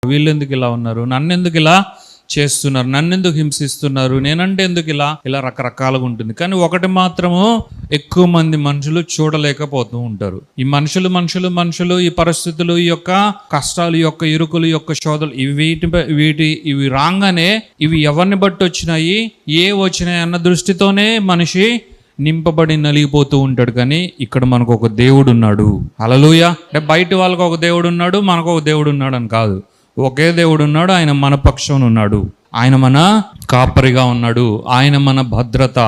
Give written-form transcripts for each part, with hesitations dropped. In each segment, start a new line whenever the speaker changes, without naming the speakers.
వీళ్ళెందుకు ఇలా ఉన్నారు, నన్నెందుకు ఇలా చేస్తున్నారు, నన్నెందుకు హింసిస్తున్నారు, నేనంటే ఎందుకు ఇలా రకరకాలుగా ఉంటుంది. కానీ ఒకటి మాత్రము ఎక్కువ మంది మనుషులు చూడలేకపోతూ ఉంటారు. ఈ మనుషులు ఈ పరిస్థితులు, ఈ యొక్క కష్టాలు, ఈ యొక్క ఇరుకులు, ఈ యొక్క శోధలు, ఇవి రాగానే ఇవి ఎవరిని బట్టి వచ్చినాయి, ఏ వచ్చినాయి అన్న దృష్టితోనే మనిషి నింపబడి నలిగిపోతూ ఉంటాడు. కానీ ఇక్కడ మనకు ఒక దేవుడు ఉన్నాడు. హల్లెలూయా. అంటే బయట వాళ్ళకు ఒక దేవుడు ఉన్నాడు, మనకు ఒక దేవుడు ఉన్నాడు అని కాదు. ఒకే దేవుడు ఉన్నాడు. ఆయన మన పక్షం ఉన్నాడు. ఆయన మన కాపరిగా ఉన్నాడు. ఆయన మన భద్రత.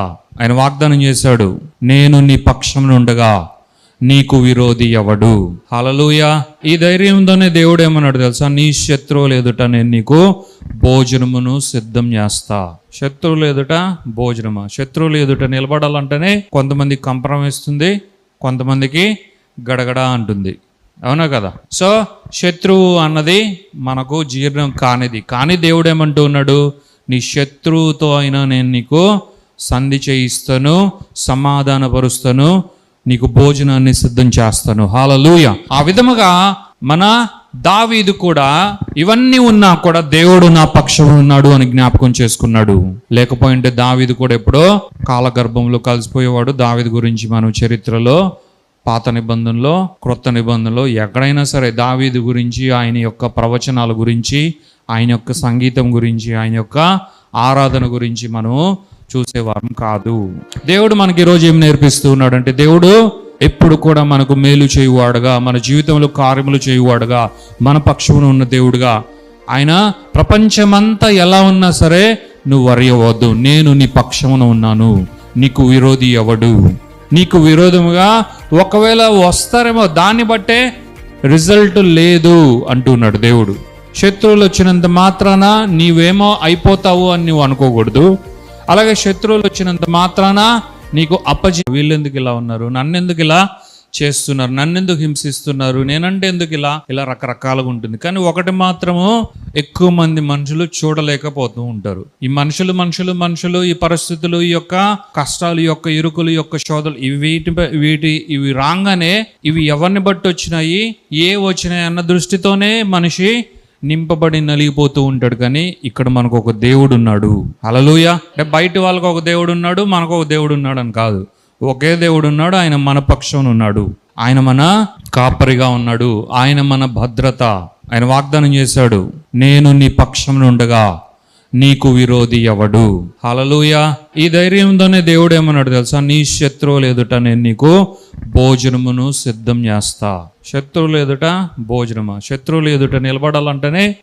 ఆయన వాగ్దానం చేశాడు, నేను నీ పక్షం ఉండగా నీకు విరోధి ఎవడు. హల్లెలూయా. ఈ ధైర్యంతోనే దేవుడు ఏమన్నాడు తెలుసా, నీ శత్రువులు ఎదుట నేను నీకు భోజనమును సిద్ధం చేస్తా. శత్రువులు ఎదుట భోజనమా? శత్రువులు ఎదుట నిలబడాలంటేనే కొంతమంది కంపరం వేస్తుంది, కొంతమందికి గడగడ అంటుంది. అవునా కదా? సో శత్రువు అన్నది మనకు జీర్ణం కానిది. కానీ దేవుడు ఏమంటూ ఉన్నాడు, నీ శత్రువుతో అయినా నేను నీకు సంధి చేయిస్తాను, సమాధానపరుస్తాను, నీకు భోజనాన్ని సిద్ధం చేస్తాను. హల్లెలూయా. ఆ విధముగా మన దావీదు కూడా ఇవన్నీ ఉన్నా కూడా దేవుడు నా పక్షం ఉన్నాడు అని జ్ఞాపకం చేసుకున్నాడు. లేకపోయింటే దావీదు కూడా ఎప్పుడో కాలగర్భంలో కలిసిపోయేవాడు. దావీదు గురించి మనం చరిత్రలో పాత నిబంధనలో, క్రొత్త నిబంధనలో ఎక్కడైనా సరే దావీదు గురించి, ఆయన యొక్క ప్రవచనాల గురించి, ఆయన యొక్క సంగీతం గురించి, ఆయన యొక్క ఆరాధన గురించి మనం చూసేవారం కాదు. దేవుడు మనకి ఈరోజు ఏం నేర్పిస్తూ ఉన్నాడంటే, దేవుడు ఎప్పుడు కూడా మనకు మేలు చేయువాడుగా, మన జీవితంలో కార్యములు చేయువాడుగా, మన పక్షమున ఉన్న దేవుడుగా. ఆయన ప్రపంచమంతా ఎలా ఉన్నా సరే నువ్వు వరియవద్దు, నేను నీ పక్షమున ఉన్నాను, నీకు విరోధి ఎవడు. నీకు విరోధముగా ఒకవేళ వస్తారేమో, దాన్ని బట్టే రిజల్ట్ లేదు అంటున్నాడు దేవుడు. శత్రువులు వచ్చినంత మాత్రాన నీవేమో అయిపోతావు అని నువ్వు అనుకోకూడదు. అలాగే శత్రువులు వచ్చినంత మాత్రాన నీకు వీళ్ళెందుకు ఇలా ఉన్నారు, నన్నెందుకు ఇలా చేస్తున్నారు, నన్నెందుకు హింసిస్తున్నారు, నేనంటే ఎందుకు ఇలా రకరకాలుగా ఉంటుంది. కానీ ఒకటి మాత్రము ఎక్కువ మంది మనుషులు చూడలేకపోతూ ఉంటారు. ఈ మనుషులు ఈ పరిస్థితులు, ఈ యొక్క కష్టాలు, ఈ యొక్క ఇరుకులు, ఈ యొక్క శోధలు, ఇవి రాగానే ఇవి ఎవరిని బట్టి వచ్చినాయి, ఏ వచ్చినాయి అన్న దృష్టితోనే మనిషి నింపబడి నలిగిపోతూ ఉంటాడు. కానీ ఇక్కడ మనకు ఒక దేవుడు ఉన్నాడు. హల్లెలూయా. అంటే బయట వాళ్ళకు ఒక దేవుడు ఉన్నాడు, మనకు ఒక దేవుడు ఉన్నాడు అని కాదు. ఒకే దేవుడు ఉన్నాడు. ఆయన మన పక్షం ఉన్నాడు. ఆయన మన కాపరిగా ఉన్నాడు. ఆయన మన భద్రత. ఆయన వాగ్దానం చేశాడు, నేను నీ పక్షం ఉండగా నీకు విరోధి ఎవడు. హల్లెలూయా. ఈ ధైర్యంతోనే దేవుడు ఏమన్నాడు తెలుసా, నీ శత్రువులు ఎదుట నేను నీకు భోజనమును సిద్ధం చేస్తా. శత్రువులు ఎదుట భోజనమా? శత్రువులు ఎదుట నిలబడాలంటేనే